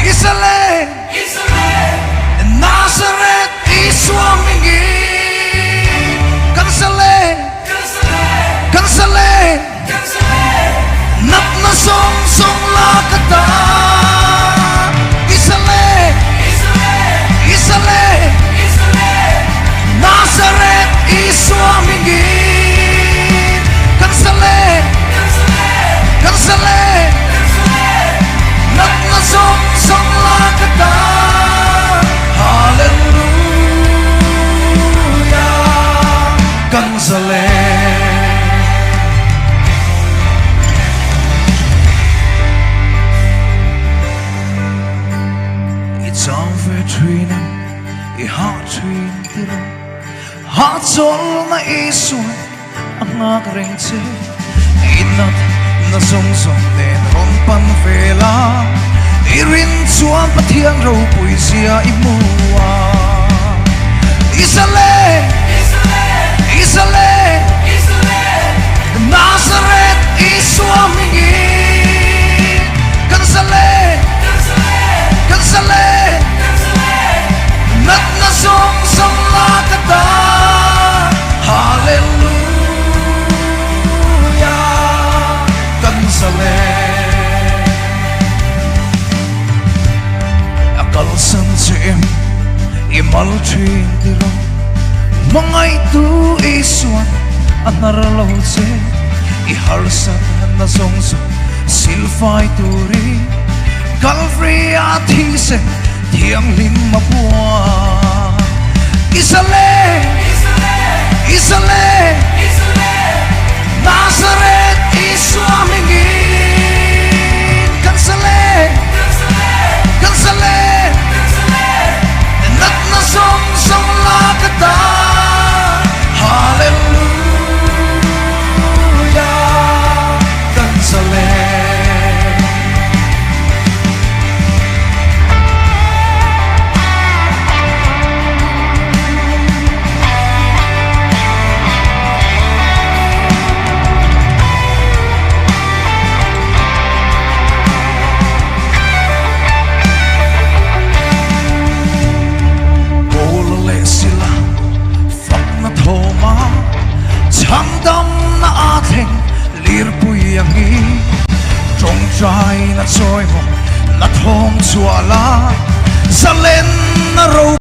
Israel, Nazareth, Iswamingi, Kansale, Nat na song lakata, Israel, Nazareth, Iswamingi, Kansale, Nat na song lakata. Hallelujah, Kansale. It's over training, I heart train tiro. Heart soul na isuan ang agarengse. Inat na song den rompan fela. Irin suan patiang raw puisiya imua. Israel, Nazareth, Iswamingi, Kansale, Nat na song lakata. Hallelujah, Kansale. Akal san siem imal train diro mga itu isuan anaralaw se iharsan na songso silfay turi Calvary at hisen tiang 5 buwan.